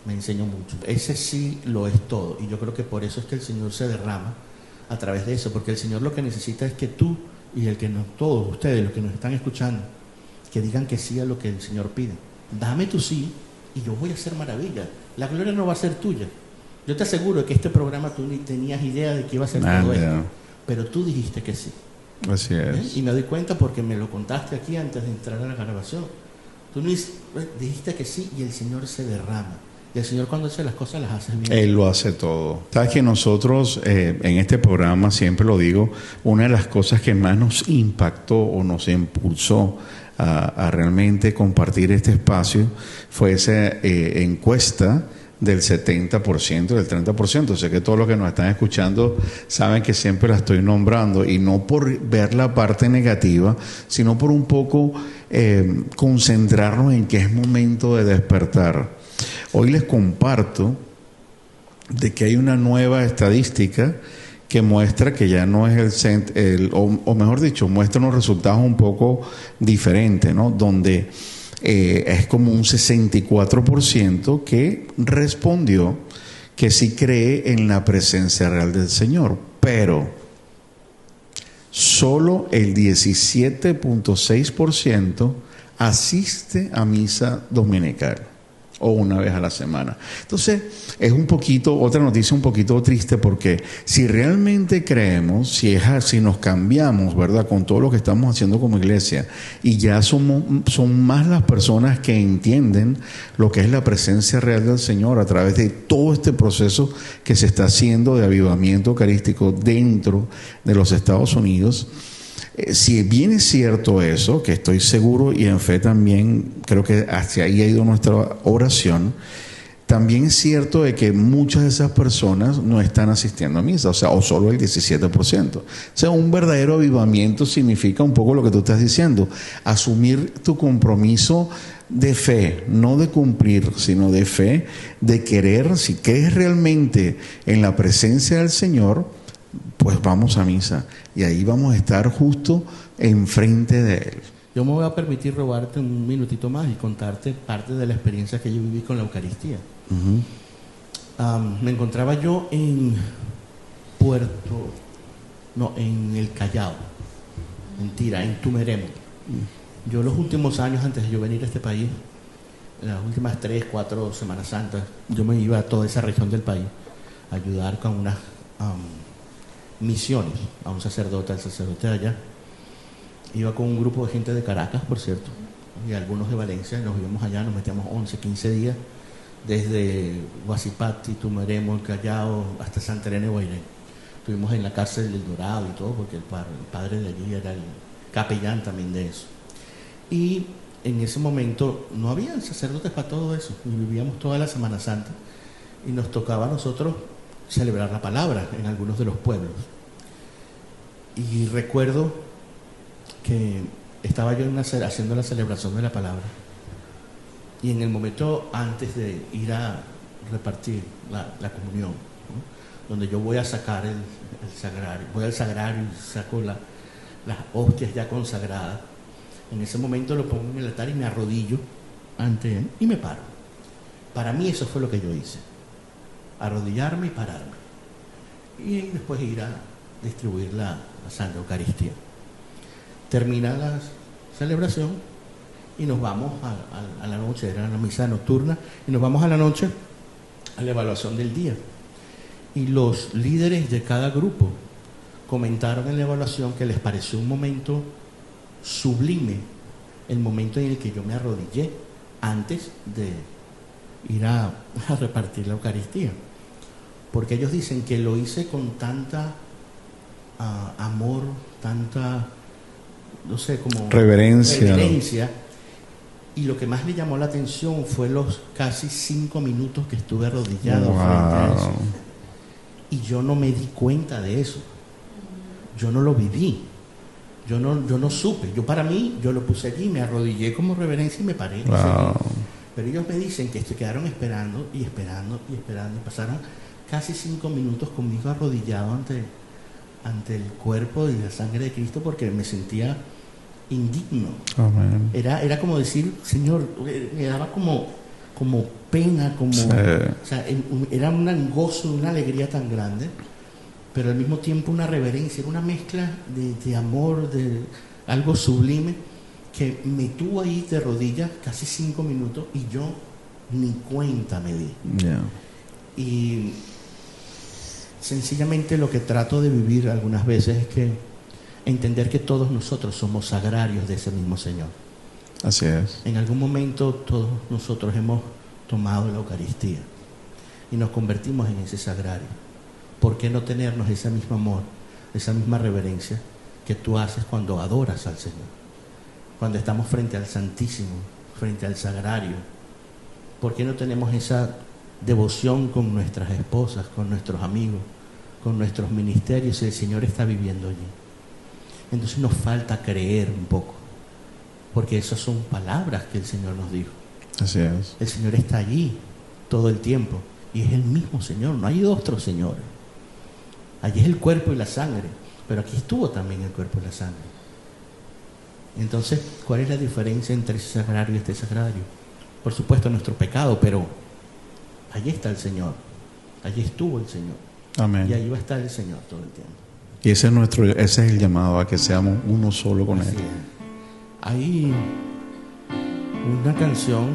me enseñó mucho. Ese sí lo es todo, y yo creo que por eso es que el Señor se derrama a través de eso, porque el Señor lo que necesita es que tú y todos ustedes, los que nos están escuchando, que digan que sí a lo que el Señor pide. Dame tu sí y yo voy a hacer maravilla. La gloria no va a ser tuya. Yo te aseguro que este programa tú ni tenías idea de que iba a ser todo esto, pero tú dijiste que sí. Así es. Y me doy cuenta porque me lo contaste aquí antes de entrar a la grabación. Tú dijiste que sí y el Señor se derrama. Y el Señor cuando hace las cosas las hace bien. Él lo hace todo. Sabes que nosotros en este programa, siempre lo digo, una de las cosas que más nos impactó o nos impulsó a realmente compartir este espacio fue esa encuesta del 70%, del 30%. Sé que todos los que nos están escuchando saben que siempre la estoy nombrando, y no por ver la parte negativa, sino por un poco concentrarnos en que es momento de despertar. Hoy les comparto de que hay una nueva estadística que muestra que ya no es o mejor dicho, muestra unos resultados un poco diferentes, ¿no? Donde es como un 64% que respondió que sí cree en la presencia real del Señor, pero solo el 17.6% asiste a misa dominical o una vez a la semana. Entonces, es otra noticia un poquito triste, porque si realmente creemos, si nos cambiamos, ¿verdad?, con todo lo que estamos haciendo como iglesia, y ya son más las personas que entienden lo que es la presencia real del Señor a través de todo este proceso que se está haciendo de avivamiento eucarístico dentro de los Estados Unidos. Si bien es cierto eso, que estoy seguro y en fe también, creo que hacia ahí ha ido nuestra oración, también es cierto de que muchas de esas personas no están asistiendo a misa, o solo el 17%. O sea, un verdadero avivamiento significa un poco lo que tú estás diciendo, asumir tu compromiso de fe, no de cumplir, sino de fe, de querer. Si crees realmente en la presencia del Señor, pues vamos a misa, y ahí vamos a estar justo enfrente de Él. Yo me voy a permitir robarte un minutito más y contarte parte de la experiencia que yo viví con la Eucaristía. Me encontraba yo en el Callao, mentira, en Tumeremo. Yo los últimos años, antes de yo venir a este país, las últimas 3-4 Semanas Santas, yo me iba a toda esa región del país a ayudar con unas misiones a un sacerdote, al sacerdote de allá. Iba con un grupo de gente de Caracas, por cierto, y algunos de Valencia. Nos íbamos allá, nos metíamos 11-15 días, desde Huasipati, Tumeremo, el Callao, hasta Santa Elena de Guairén. Estuvimos en la cárcel del Dorado y todo, porque el padre de allí era el capellán también de eso. Y en ese momento no había sacerdotes para todo eso, y vivíamos toda la Semana Santa, y nos tocaba a nosotros celebrar la palabra en algunos de los pueblos. Y recuerdo que estaba yo haciendo la celebración de la palabra, y en el momento antes de ir a repartir la comunión, ¿no?, donde yo voy a sacar el sagrario, voy al sagrario y saco las hostias ya consagradas, en ese momento lo pongo en el altar y me arrodillo ante él y me paro. Para mí eso fue lo que yo hice: arrodillarme y pararme, y después ir a distribuir la Santa Eucaristía. Termina la celebración y nos vamos a la noche, era la misa nocturna, y nos vamos a la noche a la evaluación del día. Y los líderes de cada grupo comentaron en la evaluación que les pareció un momento sublime el momento en el que yo me arrodillé antes de ir a repartir la Eucaristía. Porque ellos dicen que lo hice con tanta amor, tanta, no sé, como reverencia. Y lo que más le llamó la atención fue los casi 5 minutos que estuve arrodillado frente a eso. Y yo no me di cuenta de eso. Yo no lo viví. Yo no supe. Para mí, yo lo puse allí, me arrodillé como reverencia y me paré. Pero ellos me dicen que se quedaron esperando y esperando y esperando. Y pasaron casi 5 minutos conmigo arrodillado ante el cuerpo y la sangre de Cristo, porque me sentía indigno. Amén. Era como decir, Señor, me daba como pena, o sea, era un gozo, una alegría tan grande, pero al mismo tiempo una reverencia, era una mezcla de amor, de algo sublime, que me tuvo ahí de rodillas casi 5 minutos y yo ni cuenta me di. Yeah. Y sencillamente lo que trato de vivir algunas veces es que entender que todos nosotros somos sagrarios de ese mismo Señor. Así es. En algún momento todos nosotros hemos tomado la Eucaristía y nos convertimos en ese sagrario. ¿Por qué no tenernos ese mismo amor, esa misma reverencia que tú haces cuando adoras al Señor? Cuando estamos frente al Santísimo, frente al sagrario. ¿Por qué no tenemos esa devoción con nuestras esposas, con nuestros amigos, con nuestros ministerios, si el Señor está viviendo allí? Entonces nos falta creer un poco, porque esas son palabras que el Señor nos dijo. Así es. El Señor está allí todo el tiempo y es el mismo Señor, no hay otro Señor. Allí es el cuerpo y la sangre, pero aquí estuvo también el cuerpo y la sangre. Entonces, ¿cuál es la diferencia entre ese sagrario y este sagrario? Por supuesto, nuestro pecado, pero allí está el Señor, allí estuvo el Señor. Amén. Y allí va a estar el Señor todo el tiempo. Y ese es el llamado, a que seamos uno solo con Así Él. es. Hay una canción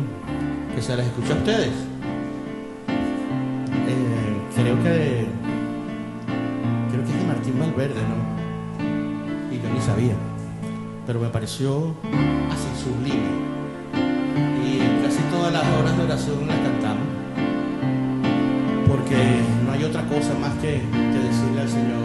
que se las escucha a ustedes. Creo que es de Martín Valverde, ¿no? Y yo ni sabía, pero me pareció así sublime. Y casi todas las horas de oración las cantamos, porque no hay otra cosa más que decirle al Señor: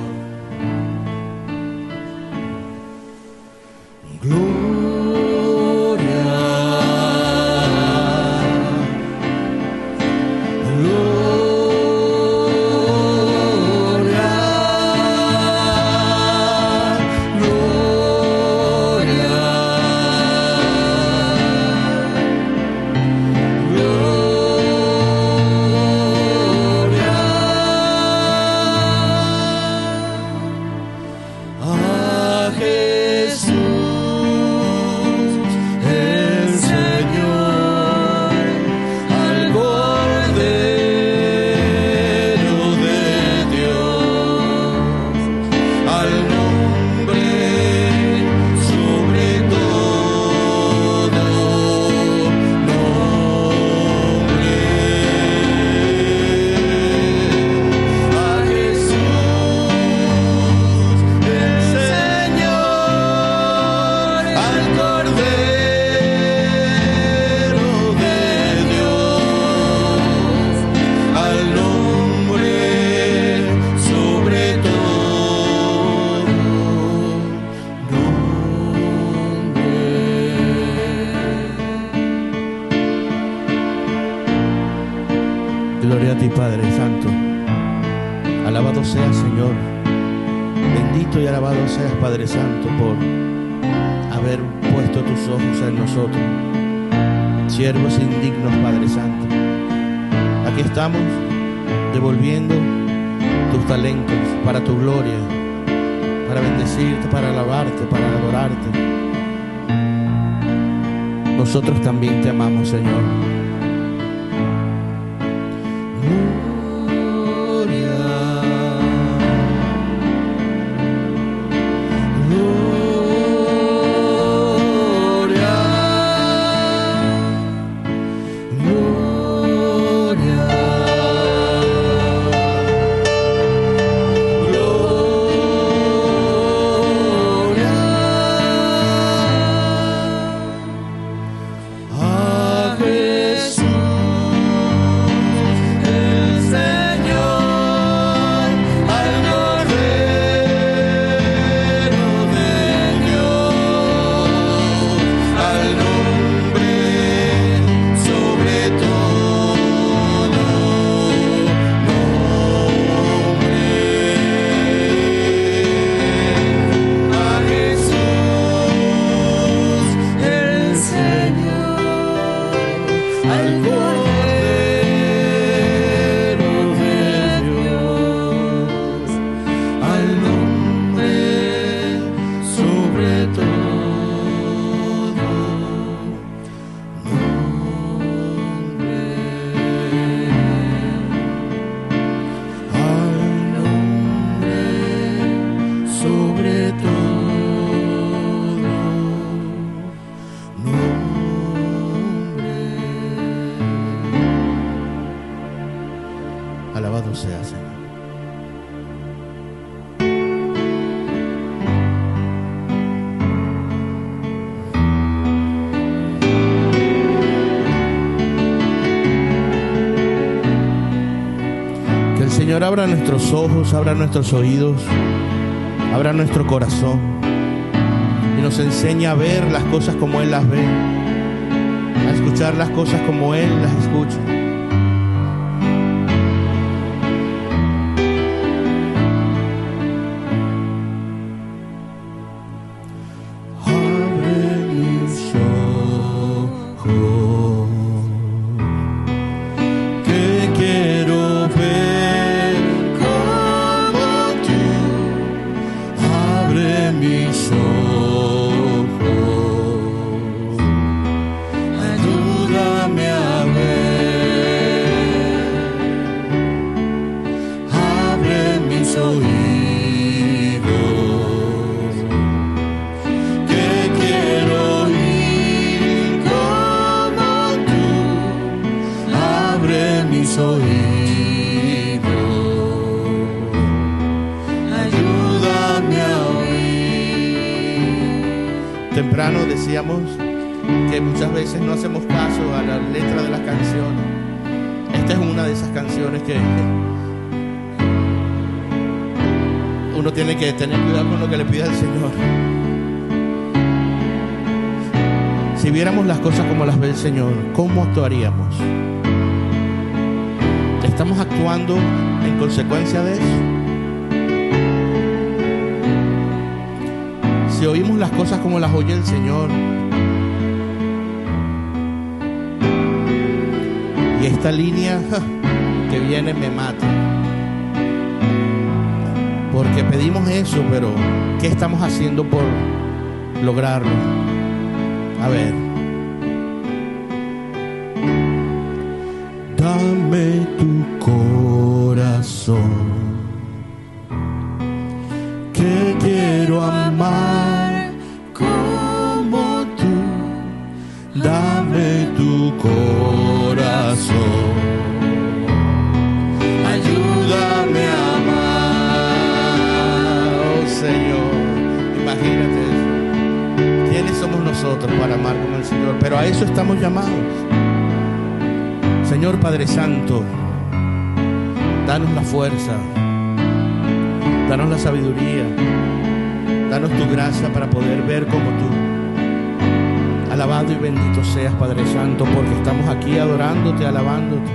Gloria a ti, Padre Santo. Alabado seas, Señor. Bendito y alabado seas, Padre Santo, por haber puesto tus ojos en nosotros, siervos indignos, Padre Santo. Aquí estamos devolviendo tus talentos para tu gloria, para bendecirte, para alabarte, para adorarte. Nosotros también te amamos, Señor. Gloria. al Cordero de Dios, al nombre sobre todo nombre, al nombre sobre todo nombre. Alabado sea, Señor. Que el Señor abra nuestros ojos, abra nuestros oídos, abra nuestro corazón y nos enseñe a ver las cosas como Él las ve, a escuchar las cosas como Él las escucha. Abre mis ojos, que quiero ver como tú. Abre mis ojos, ayúdame a ver. Abre mis oídos, que quiero oír como tú. Abre mis oídos, ayúdame a oír. Temprano decíamos que muchas veces no hacemos caso a la letra de las canciones. Esta es una de esas canciones que uno tiene que tener cuidado con lo que le pide al Señor. Si viéramos las cosas como las ve el Señor, ¿cómo actuaríamos? ¿Estamos actuando en consecuencia de eso? Si oímos las cosas como las oye el Señor, y esta línea que viene me mata, porque pedimos eso, pero ¿qué estamos haciendo por lograrlo? A ver. Dame tu corazón, que quiero amar como tú. Dame tu corazón, ayúdame a amar. Oh Señor, imagínate eso. ¿Quiénes somos nosotros para amar como el Señor? Pero a eso estamos llamados. Señor Padre Santo, danos la fuerza, danos la sabiduría, danos tu gracia para poder ver como tú. Alabado y bendito seas, Padre Santo, porque estamos aquí adorándote, alabándote,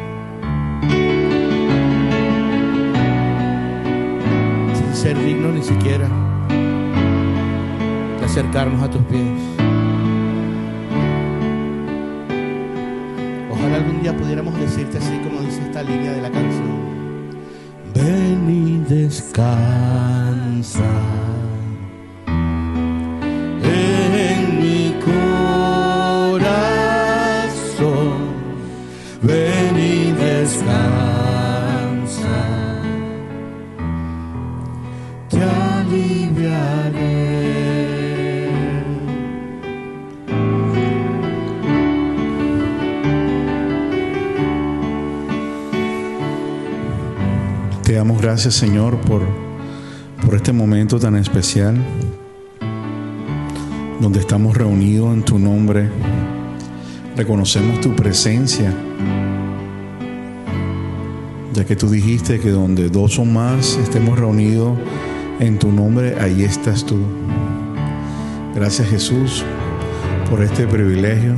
sin ser dignos ni siquiera de acercarnos a tus pies. Ojalá algún día pudiéramos decirte así como dice esta línea de la canción: ven y descansa en mi corazón, ven y descansa, te aliviaré. Te damos gracias, Señor, por este momento tan especial donde estamos reunidos en tu nombre. Reconocemos tu presencia, ya que tú dijiste que donde dos o más estemos reunidos en tu nombre, ahí estás tú. Gracias, Jesús, por este privilegio.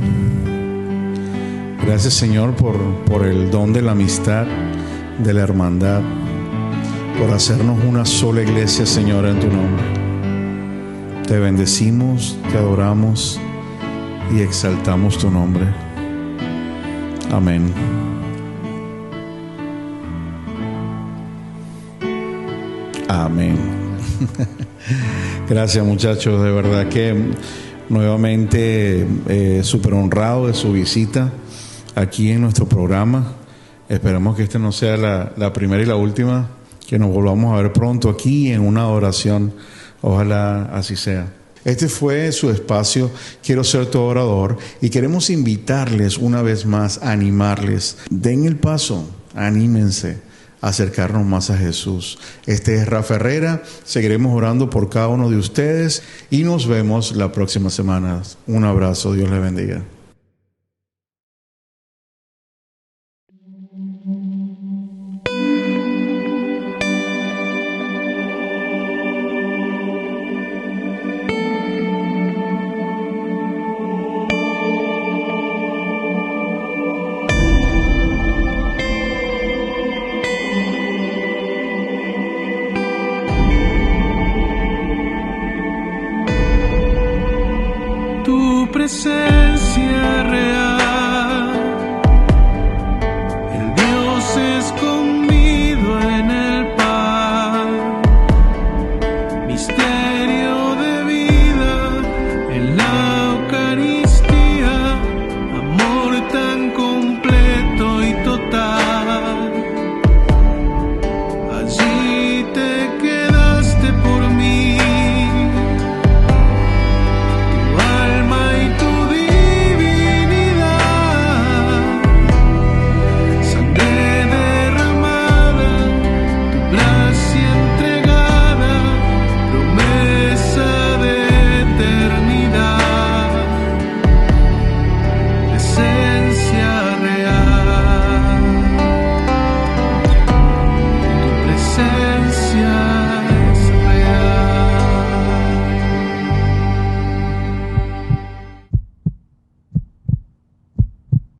Gracias, Señor, por el don de la amistad, de la hermandad, por hacernos una sola iglesia, Señor, en tu nombre. Te bendecimos, te adoramos y exaltamos tu nombre. Amén. Amén. Gracias, muchachos, de verdad que nuevamente súper honrado de su visita aquí en nuestro programa. Esperamos que esta no sea la primera y la última, que nos volvamos a ver pronto aquí en una adoración. Ojalá así sea. Este fue su espacio, Quiero Ser Tu Adorador, y queremos invitarles una vez más, a animarles. Den el paso, anímense a acercarnos más a Jesús. Este es Rafa Herrera, seguiremos orando por cada uno de ustedes y nos vemos la próxima semana. Un abrazo, Dios les bendiga.